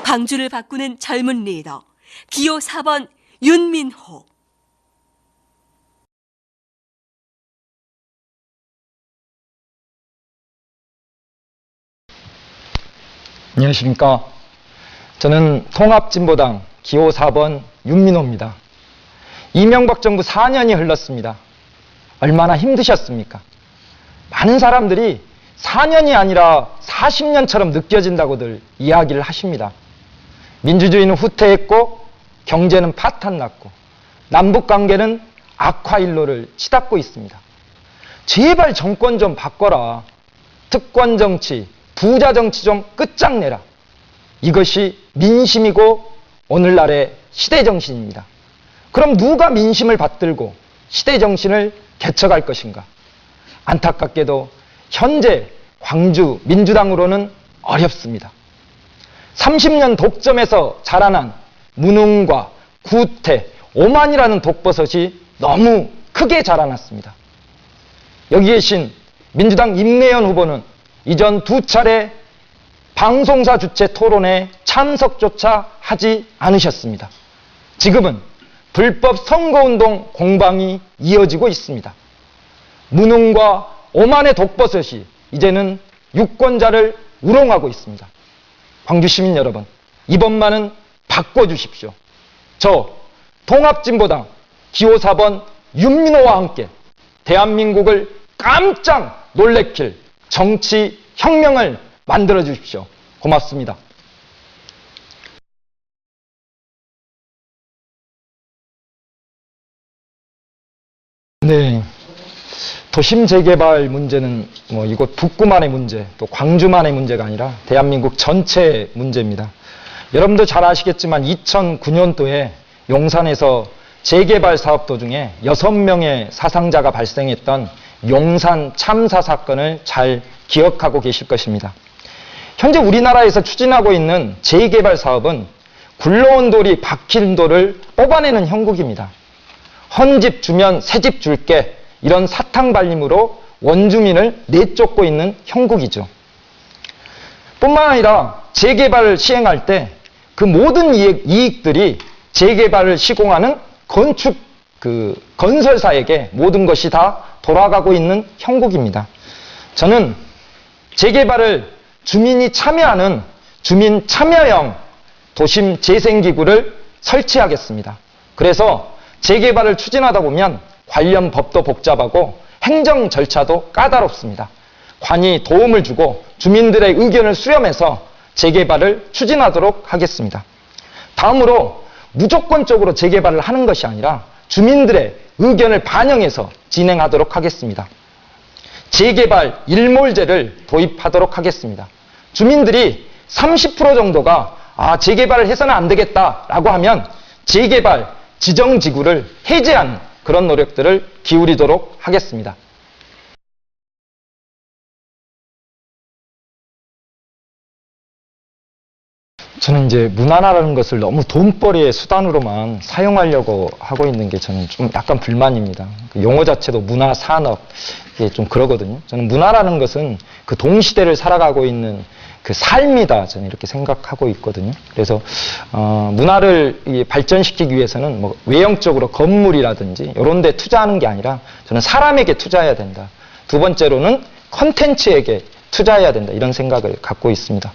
광주를 바꾸는 젊은 리더 기호 4번 윤민호. 안녕하십니까. 저는 통합진보당 기호 4번 윤민호입니다. 이명박 정부 4년이 흘렀습니다. 얼마나 힘드셨습니까? 많은 사람들이 4년이 아니라 40년처럼 느껴진다고들 이야기를 하십니다. 민주주의는 후퇴했고 경제는 파탄났고 남북관계는 악화일로를 치닫고 있습니다. 제발 정권 좀 바꿔라. 특권 정치, 부자 정치 좀 끝장내라. 이것이 민심이고 오늘날의 시대 정신입니다. 그럼 누가 민심을 받들고 시대 정신을 개척할 것인가? 안타깝게도 현재 광주 민주당으로는 어렵습니다. 30년 독점에서 자라난 무능과 구태, 오만이라는 독버섯이 너무 크게 자라났습니다. 여기 계신 민주당 임내연 후보는 이전 2차례 방송사 주최 토론에 참석조차 하지 않으셨습니다. 지금은 불법 선거운동 공방이 이어지고 있습니다. 무능과 오만의 독버섯이 이제는 유권자를 우롱하고 있습니다. 광주 시민 여러분, 이번만은 바꿔주십시오. 저 통합진보당 기호 4번 윤민호와 함께 대한민국을 깜짝 놀래킬 정치 혁명을 만들어 주십시오. 고맙습니다. 네. 도심 재개발 문제는 이곳 북구만의 문제, 또 광주만의 문제가 아니라 대한민국 전체의 문제입니다. 여러분도 잘 아시겠지만 2009년도에 용산에서 재개발 사업 도중에 6명의 사상자가 발생했던 용산 참사 사건을 잘 기억하고 계실 것입니다. 현재 우리나라에서 추진하고 있는 재개발 사업은 굴러온 돌이 박힌 돌을 뽑아내는 형국입니다. 헌집 주면 새집 줄게, 이런 사탕 발림으로 원주민을 내쫓고 있는 형국이죠. 뿐만 아니라 재개발을 시행할 때 그 모든 이익들이 재개발을 시공하는 건설사에게 모든 것이 다 돌아가고 있는 형국입니다. 저는 재개발을 주민이 참여하는 주민 참여형 도심 재생기구를 설치하겠습니다. 그래서 재개발을 추진하다 보면 관련 법도 복잡하고 행정 절차도 까다롭습니다. 관이 도움을 주고 주민들의 의견을 수렴해서 재개발을 추진하도록 하겠습니다. 다음으로 무조건적으로 재개발을 하는 것이 아니라 주민들의 의견을 반영해서 진행하도록 하겠습니다. 재개발 일몰제를 도입하도록 하겠습니다. 주민들이 30% 정도가 재개발을 해서는 안 되겠다라고 하면 재개발 지정지구를 해제하는 그런 노력들을 기울이도록 하겠습니다. 저는 이제 문화라는 것을 너무 돈벌이의 수단으로만 사용하려고 하고 있는 게 저는 좀 약간 불만입니다. 그 용어 자체도 문화 산업, 이게 좀 그러거든요. 저는 문화라는 것은 그 동시대를 살아가고 있는 그 삶이다, 저는 이렇게 생각하고 있거든요. 그래서 문화를 발전시키기 위해서는 외형적으로 건물이라든지 이런 데 투자하는 게 아니라 저는 사람에게 투자해야 된다. 두 번째로는 컨텐츠에게 투자해야 된다, 이런 생각을 갖고 있습니다.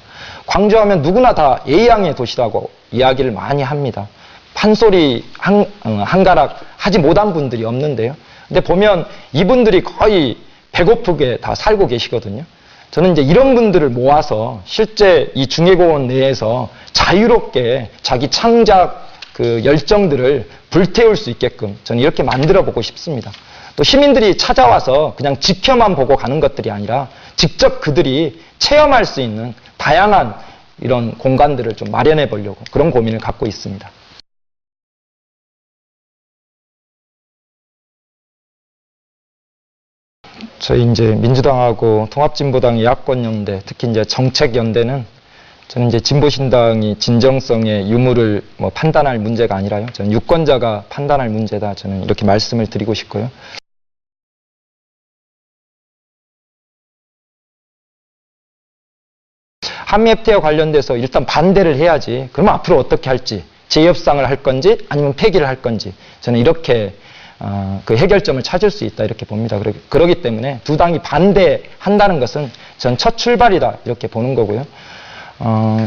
광주하면 누구나 다 예의양의 도시라고 이야기를 많이 합니다. 판소리 한가락 하지 못한 분들이 없는데요. 근데 보면 이분들이 거의 배고프게 다 살고 계시거든요. 저는 이제 이런 분들을 모아서 실제 이 중해공원 내에서 자유롭게 자기 창작 그 열정들을 불태울 수 있게끔 저는 이렇게 만들어 보고 싶습니다. 또 시민들이 찾아와서 그냥 지켜만 보고 가는 것들이 아니라 직접 그들이 체험할 수 있는 다양한 이런 공간들을 좀 마련해 보려고 그런 고민을 갖고 있습니다. 저희 이제 민주당하고 통합진보당의 야권연대, 특히 이제 정책연대는 저는 이제 진보신당이 진정성의 유무를 판단할 문제가 아니라요. 저는 유권자가 판단할 문제다. 저는 이렇게 말씀을 드리고 싶고요. 한미 FTA와 관련돼서 일단 반대를 해야지. 그러면 앞으로 어떻게 할지, 재협상을 할 건지 아니면 폐기를 할 건지, 저는 이렇게 그 해결점을 찾을 수 있다 이렇게 봅니다. 그렇기 때문에 두 당이 반대한다는 것은 전 첫 출발이다 이렇게 보는 거고요.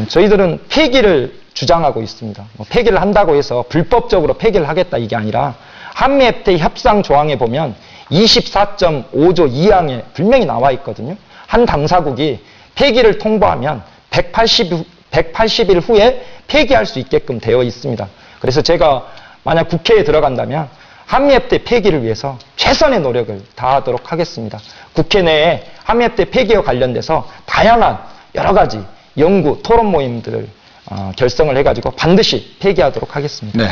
저희들은 폐기를 주장하고 있습니다. 폐기를 한다고 해서 불법적으로 폐기를 하겠다 이게 아니라 한미 FTA 협상 조항에 보면 24.5조 2항에 분명히 나와 있거든요. 한 당사국이 폐기를 통보하면 180일 후에 폐기할 수 있게끔 되어 있습니다. 그래서 제가 만약 국회에 들어간다면 한미 FTA 폐기를 위해서 최선의 노력을 다하도록 하겠습니다. 국회 내에 한미 FTA 폐기와 관련돼서 다양한 여러 가지 연구, 토론 모임들을 결성을 해가지고 반드시 폐기하도록 하겠습니다. 네.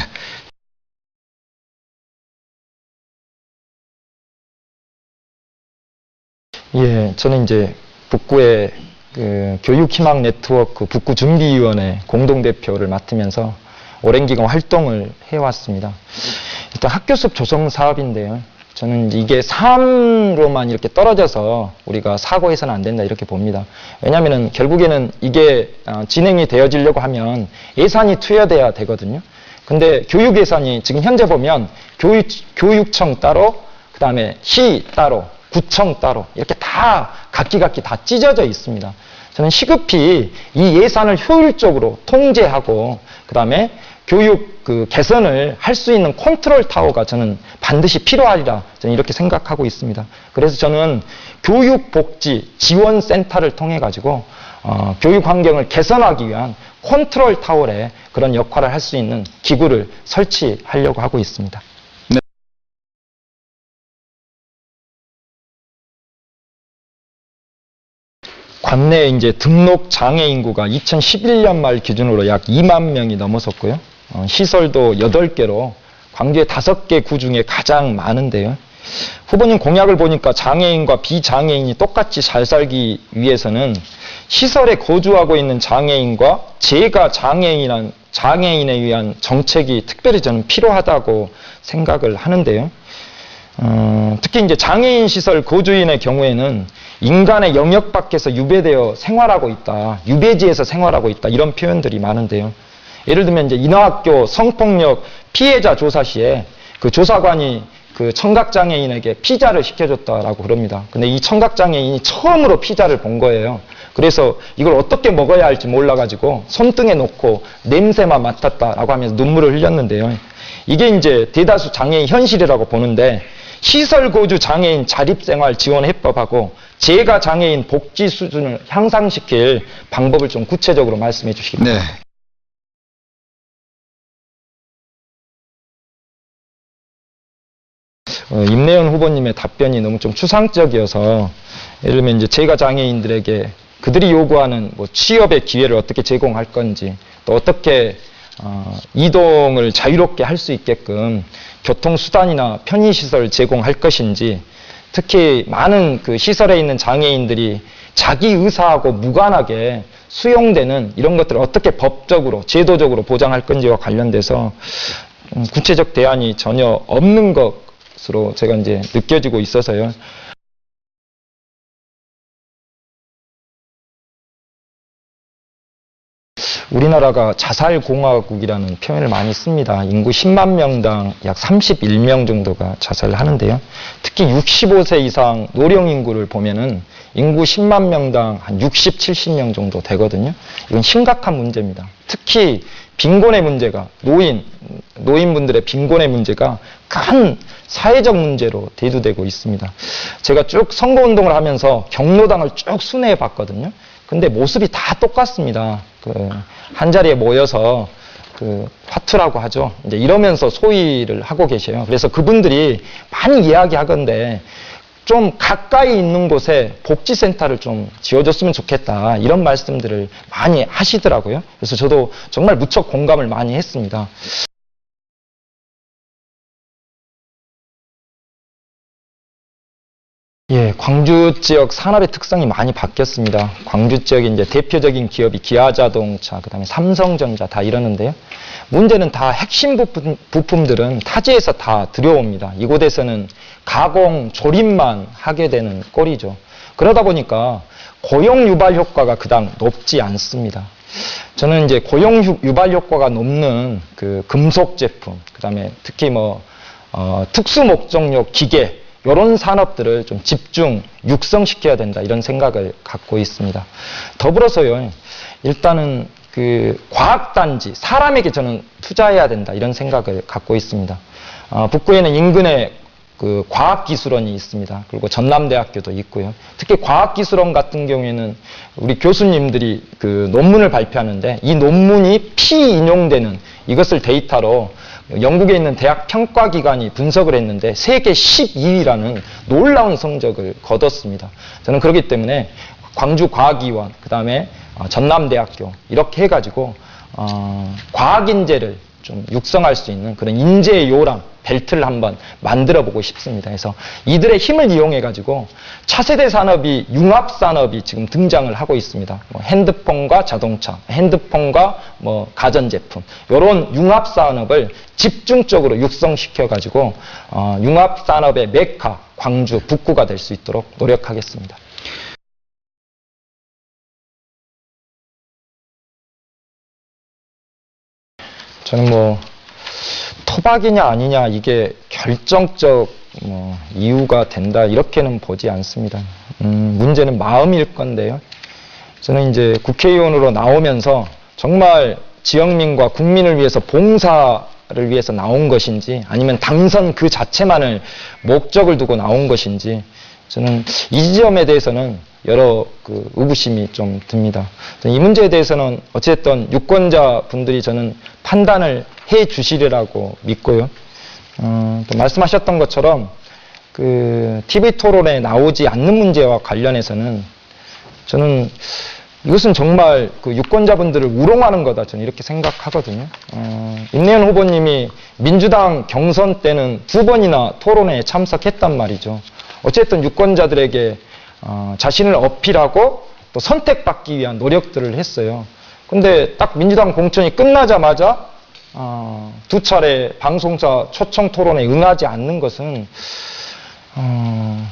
예, 저는 이제 북구의 그 교육희망 네트워크 북구준비위원회 공동대표를 맡으면서 오랜 기간 활동을 해왔습니다. 일단 학교 숲 조성 사업인데요. 저는 이게 삶으로만 이렇게 떨어져서 우리가 사고해서는 안 된다 이렇게 봅니다. 왜냐하면 결국에는 이게 진행이 되어지려고 하면 예산이 투여돼야 되거든요. 근데 교육 예산이 지금 현재 보면 교육청 따로, 그 다음에 시 따로, 구청 따로 이렇게 다 각기 다 찢어져 있습니다. 저는 시급히 이 예산을 효율적으로 통제하고 그 다음에 교육 개선을 할 수 있는 컨트롤 타워가 저는 반드시 필요하리라 저는 이렇게 생각하고 있습니다. 그래서 저는 교육복지지원센터를 통해 가지고 교육 환경을 개선하기 위한 컨트롤 타워의 그런 역할을 할 수 있는 기구를 설치하려고 하고 있습니다. 관내 이제 등록 장애 인구가 2011년 말 기준으로 약 2만 명이 넘어섰고요. 시설도 8개로 광주의 5개 구 중에 가장 많은데요. 후보님 공약을 보니까 장애인과 비장애인이 똑같이 잘 살기 위해서는 시설에 거주하고 있는 장애인과 재가 장애인에 의한 정책이 특별히 저는 필요하다고 생각을 하는데요. 특히 이제 장애인 시설 거주인의 경우에는 인간의 영역 밖에서 유배되어 생활하고 있다, 유배지에서 생활하고 있다 이런 표현들이 많은데요. 예를 들면 이제 인하학교 성폭력 피해자 조사 시에 그 조사관이 그 청각장애인에게 피자를 시켜줬다라고 그럽니다. 근데 이 청각장애인이 처음으로 피자를 본 거예요. 그래서 이걸 어떻게 먹어야 할지 몰라가지고 손등에 놓고 냄새만 맡았다라고 하면서 눈물을 흘렸는데요. 이게 이제 대다수 장애인 현실이라고 보는데 시설 거주 장애인 자립생활 지원 해법하고 재가 장애인 복지 수준을 향상시킬 방법을 좀 구체적으로 말씀해 주시기 바랍니다. 네. 임내연 후보님의 답변이 너무 좀 추상적이어서 예를 들면 이제 재가 장애인들에게 그들이 요구하는 뭐 취업의 기회를 어떻게 제공할 건지 또 어떻게 이동을 자유롭게 할 수 있게끔 교통수단이나 편의시설 제공할 것인지 특히 많은 그 시설에 있는 장애인들이 자기 의사하고 무관하게 수용되는 이런 것들을 어떻게 법적으로 제도적으로 보장할 건지와 관련돼서 구체적 대안이 전혀 없는 것으로 제가 이제 느껴지고 있어서요. 우리나라가 자살공화국이라는 표현을 많이 씁니다. 인구 10만 명당 약 31명 정도가 자살을 하는데요. 특히 65세 이상 노령 인구를 보면은 인구 10만 명당 한 60, 70명 정도 되거든요. 이건 심각한 문제입니다. 특히 빈곤의 문제가, 노인분들의 빈곤의 문제가 큰 사회적 문제로 대두되고 있습니다. 제가 쭉 선거운동을 하면서 경로당을 쭉 순회해 봤거든요. 근데 모습이 다 똑같습니다. 한 자리에 모여서 화투라고 하죠. 이제 이러면서 소위를 하고 계셔요. 그래서 그분들이 많이 이야기하건데 좀 가까이 있는 곳에 복지센터를 좀 지어줬으면 좋겠다. 이런 말씀들을 많이 하시더라고요. 그래서 저도 정말 무척 공감을 많이 했습니다. 예, 광주 지역 산업의 특성이 많이 바뀌었습니다. 광주 지역의 이제 대표적인 기업이 기아자동차, 그 다음에 삼성전자 다 이러는데요. 문제는 다 핵심 부품들은 타지에서 다 들여옵니다. 이곳에서는 가공, 조립만 하게 되는 꼴이죠. 그러다 보니까 고용 유발 효과가 그닥 높지 않습니다. 저는 이제 고용 유발 효과가 높는 그 금속 제품, 그다음에 특히 특수 목적용 기계 이런 산업들을 좀 집중 육성시켜야 된다 이런 생각을 갖고 있습니다. 더불어서요, 일단은 그 과학단지 사람에게 저는 투자해야 된다 이런 생각을 갖고 있습니다. 북구에는 인근에 그 과학기술원이 있습니다. 그리고 전남대학교도 있고요. 특히 과학기술원 같은 경우에는 우리 교수님들이 그 논문을 발표하는데 이 논문이 피인용되는 이것을 데이터로 영국에 있는 대학 평가기관이 분석을 했는데 세계 12위라는 놀라운 성적을 거뒀습니다. 저는 그렇기 때문에 광주과학위원, 그 다음에 전남대학교 이렇게 해가지고 과학인재를 좀 육성할 수 있는 그런 인재의 요람, 벨트를 한번 만들어 보고 싶습니다. 그래서 이들의 힘을 이용해 가지고 차세대 산업이 융합 산업이 지금 등장을 하고 있습니다. 핸드폰과 자동차, 핸드폰과 가전제품 이런 융합 산업을 집중적으로 육성시켜 가지고 융합 산업의 메카 광주 북구가 될 수 있도록 노력하겠습니다. 저는 토박이냐 아니냐 이게 결정적 이유가 된다 이렇게는 보지 않습니다. 문제는 마음일 건데요. 저는 이제 국회의원으로 나오면서 정말 지역민과 국민을 위해서 봉사를 위해서 나온 것인지 아니면 당선 그 자체만을 목적을 두고 나온 것인지 저는 이 지점에 대해서는 여러 의구심이 좀 듭니다. 이 문제에 대해서는 어쨌든 유권자 분들이 저는 판단을 해 주시리라고 믿고요. 또 말씀하셨던 것처럼 TV 토론에 나오지 않는 문제와 관련해서는 저는 이것은 정말 유권자분들을 우롱하는 거다 저는 이렇게 생각하거든요. 임내연 후보님이 민주당 경선 때는 2번이나 토론회에 참석했단 말이죠. 어쨌든 유권자들에게 자신을 어필하고 또 선택받기 위한 노력들을 했어요. 근데 딱 민주당 공천이 끝나자마자 2차례 방송사 초청 토론에 응하지 않는 것은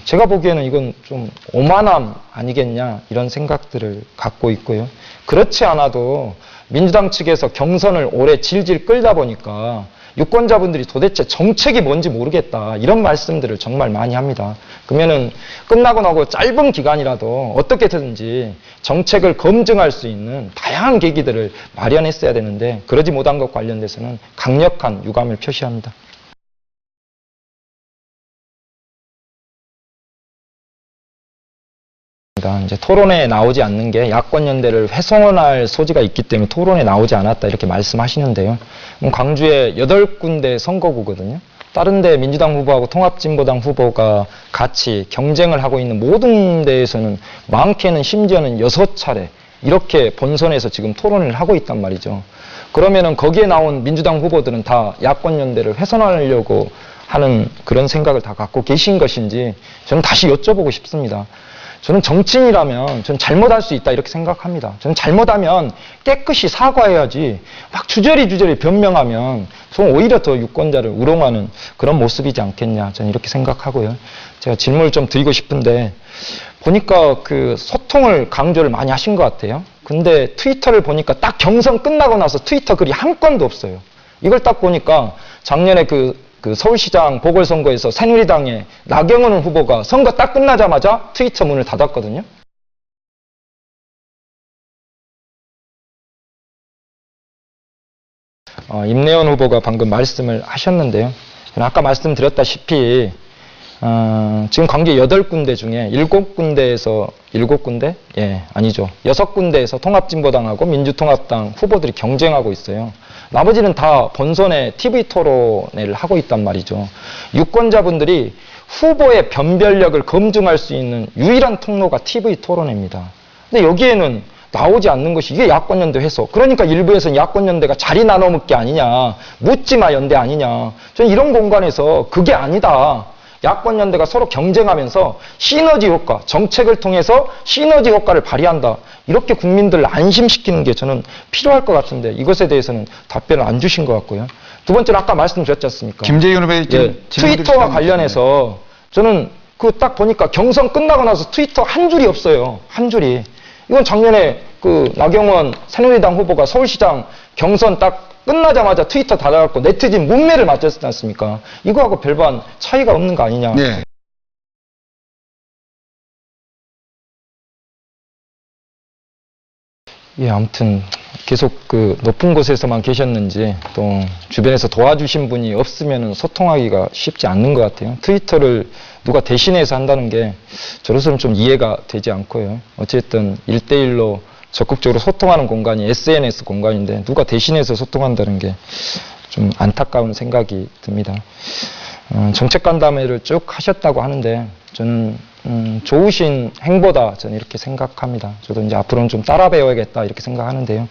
제가 보기에는 이건 좀 오만함 아니겠냐 이런 생각들을 갖고 있고요. 그렇지 않아도 민주당 측에서 경선을 오래 질질 끌다 보니까 유권자분들이 도대체 정책이 뭔지 모르겠다 이런 말씀들을 정말 많이 합니다. 그러면은 끝나고 나고 짧은 기간이라도 어떻게든지 정책을 검증할 수 있는 다양한 계기들을 마련했어야 되는데 그러지 못한 것 관련돼서는 강력한 유감을 표시합니다. 이제 토론에 나오지 않는 게 야권연대를 훼손할 소지가 있기 때문에 토론에 나오지 않았다 이렇게 말씀하시는데요. 광주에 8군데 선거구거든요. 다른 데 민주당 후보하고 통합진보당 후보가 같이 경쟁을 하고 있는 모든 데에서는 많게는 심지어는 6차례 이렇게 본선에서 지금 토론을 하고 있단 말이죠. 그러면은 거기에 나온 민주당 후보들은 다 야권연대를 훼손하려고 하는 그런 생각을 다 갖고 계신 것인지 저는 다시 여쭤보고 싶습니다. 저는 정치인이라면 저는 잘못할 수 있다 이렇게 생각합니다. 저는 잘못하면 깨끗이 사과해야지 막 주저리 변명하면 저는 오히려 더 유권자를 우롱하는 그런 모습이지 않겠냐 저는 이렇게 생각하고요. 제가 질문을 좀 드리고 싶은데 보니까 소통을 강조를 많이 하신 것 같아요. 근데 트위터를 보니까 딱 경선 끝나고 나서 트위터 글이 한 건도 없어요. 이걸 딱 보니까 작년에 서울시장 보궐선거에서 새누리당의 나경원 후보가 선거 딱 끝나자마자 트위터 문을 닫았거든요. 임내연 후보가 방금 말씀을 하셨는데요. 아까 말씀드렸다시피 지금 광주 8군데 중에 7군데에서 7군데? 예, 아니죠. 6군데에서 통합진보당하고 민주통합당 후보들이 경쟁하고 있어요. 나머지는 다 본선에 TV 토론회를 하고 있단 말이죠. 유권자분들이 후보의 변별력을 검증할 수 있는 유일한 통로가 TV 토론회입니다. 근데 여기에는 나오지 않는 것이 이게 야권연대 해서 그러니까 일부에서는 야권연대가 자리 나눠 묻기 아니냐, 묻지마 연대 아니냐. 저는 이런 공간에서 그게 아니다. 야권연대가 서로 경쟁하면서 시너지 효과, 정책을 통해서 시너지 효과를 발휘한다. 이렇게 국민들을 안심시키는 게 저는 필요할 것 같은데 이것에 대해서는 답변을 안 주신 것 같고요. 두 번째는 아까 말씀드렸지 않습니까? 김재현 후보의 트위터와 관련해서 저는 그 딱 보니까 경선 끝나고 나서 트위터 한 줄이 없어요. 한 줄이. 이건 작년에 그 나경원 새누리당 후보가 서울시장 경선 딱 끝나자마자 트위터 닫아갖고 네티즌 문매를 맞았지 않습니까? 이거하고 별반 차이가 없는 거 아니냐. 네. 예, 아무튼 계속 그 높은 곳에서만 계셨는지 또 주변에서 도와주신 분이 없으면 소통하기가 쉽지 않는 것 같아요. 트위터를 누가 대신해서 한다는 게 저로서는 좀 이해가 되지 않고요. 어쨌든 1대1로 적극적으로 소통하는 공간이 SNS 공간인데 누가 대신해서 소통한다는 게 좀 안타까운 생각이 듭니다. 정책 간담회를 쭉 하셨다고 하는데 저는 좋으신 행보다 저는 이렇게 생각합니다. 저도 이제 앞으로는 좀 따라 배워야겠다 이렇게 생각하는데요.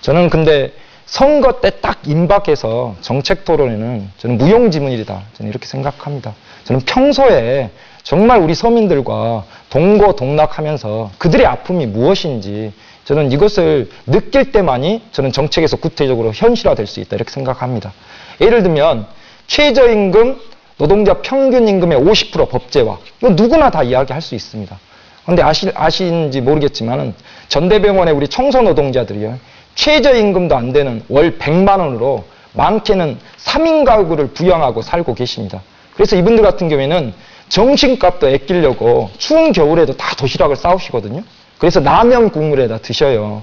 저는 근데 선거 때 딱 임박해서 정책 토론에는 저는 무용지물이다. 저는 이렇게 생각합니다. 저는 평소에 정말 우리 서민들과 동고동락하면서 그들의 아픔이 무엇인지 저는 이것을 느낄 때만이 저는 정책에서 구체적으로 현실화될 수 있다 이렇게 생각합니다. 예를 들면 최저임금, 노동자 평균임금의 50% 법제화 이거 누구나 다 이야기할 수 있습니다. 그런데 아시는지 모르겠지만 전대병원의 우리 청소노동자들이요. 최저임금도 안 되는 월 100만 원으로 많게는 3인 가구를 부양하고 살고 계십니다. 그래서 이분들 같은 경우에는 정신값도 아끼려고 추운 겨울에도 다 도시락을 싸우시거든요. 그래서 라면 국물에다 드셔요.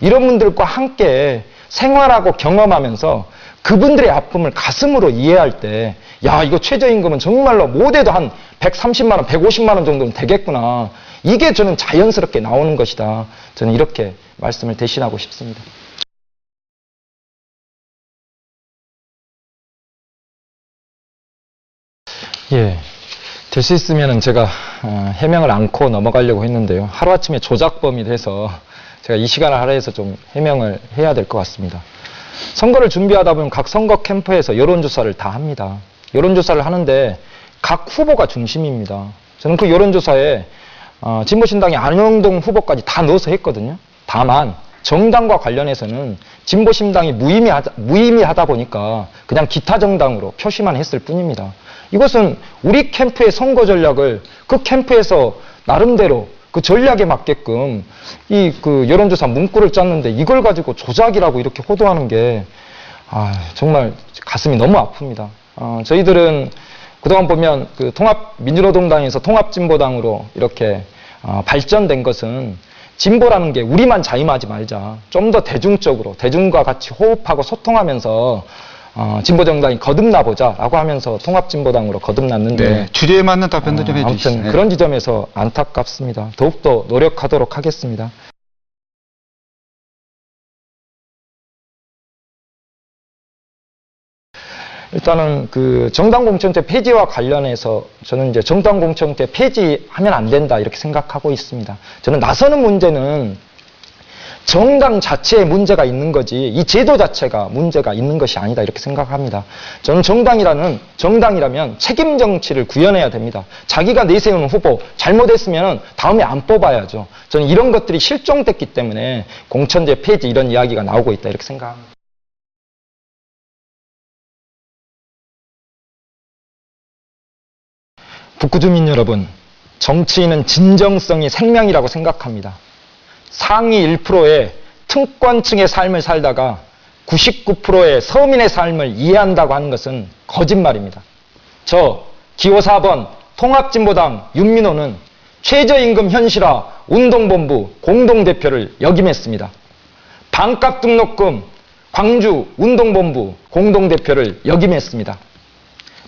이런 분들과 함께 생활하고 경험하면서 그분들의 아픔을 가슴으로 이해할 때, 야, 이거 최저임금은 정말로 못해도 한 130만 원, 150만 원 정도는 되겠구나. 이게 저는 자연스럽게 나오는 것이다. 저는 이렇게 말씀을 대신하고 싶습니다. 예. 될 수 있으면 제가 해명을 않고 넘어가려고 했는데요. 하루아침에 조작범이 돼서 제가 이 시간을 할애해서 좀 해명을 해야 될 것 같습니다. 선거를 준비하다 보면 각 선거 캠프에서 여론조사를 다 합니다. 여론조사를 하는데 각 후보가 중심입니다. 저는 그 여론조사에 진보신당의 안영동 후보까지 다 넣어서 했거든요. 다만 정당과 관련해서는 진보신당이 무의미하다 보니까 그냥 기타 정당으로 표시만 했을 뿐입니다. 이것은 우리 캠프의 선거 전략을 그 캠프에서 나름대로 그 전략에 맞게끔 그 여론조사 문구를 짰는데 이걸 가지고 조작이라고 이렇게 호도하는 게 정말 가슴이 너무 아픕니다. 저희들은 그동안 보면 그 민주노동당에서 통합진보당으로 이렇게 발전된 것은 진보라는 게 우리만 자임하지 말자. 좀 더 대중적으로 대중과 같이 호흡하고 소통하면서 진보정당이 거듭나보자라고 하면서 통합진보당으로 거듭났는데 네, 주제에 맞는 답변도 좀 해주시죠. 아무튼 그런 지점에서 안타깝습니다. 더욱더 노력하도록 하겠습니다. 일단은 그 정당공천제 폐지와 관련해서 저는 이제 정당공천제 폐지하면 안 된다 이렇게 생각하고 있습니다. 저는 나서는 문제는 정당 자체에 문제가 있는 거지 이 제도 자체가 문제가 있는 것이 아니다 이렇게 생각합니다. 저는 정당이라면 책임 정치를 구현해야 됩니다. 자기가 내세우는 후보 잘못했으면 다음에 안 뽑아야죠. 저는 이런 것들이 실종됐기 때문에 공천제 폐지 이런 이야기가 나오고 있다 이렇게 생각합니다. 북구주민 여러분, 정치인은 진정성이 생명이라고 생각합니다. 상위 1%의 특권층의 삶을 살다가 99%의 서민의 삶을 이해한다고 하는 것은 거짓말입니다. 저 기호 4번 통합진보당 윤민호는 최저임금 현실화 운동본부 공동대표를 역임했습니다. 반값 등록금 광주 운동본부 공동대표를 역임했습니다.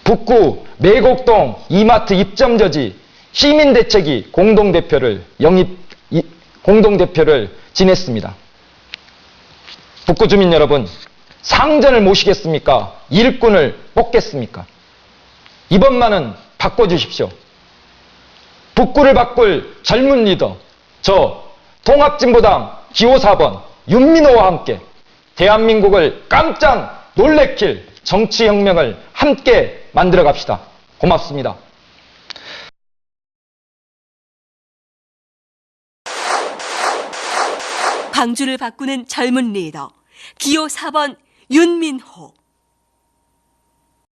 북구 매곡동 이마트 입점저지 시민대책위 공동대표를 지냈습니다. 북구 주민 여러분, 상전을 모시겠습니까? 일꾼을 뽑겠습니까? 이번만은 바꿔주십시오. 북구를 바꿀 젊은 리더, 저 통합진보당 기호 4번 윤민호와 함께 대한민국을 깜짝 놀래킬 정치혁명을 함께 만들어 갑시다. 고맙습니다. 광주를 바꾸는 젊은 리더 기호 4번 윤민호.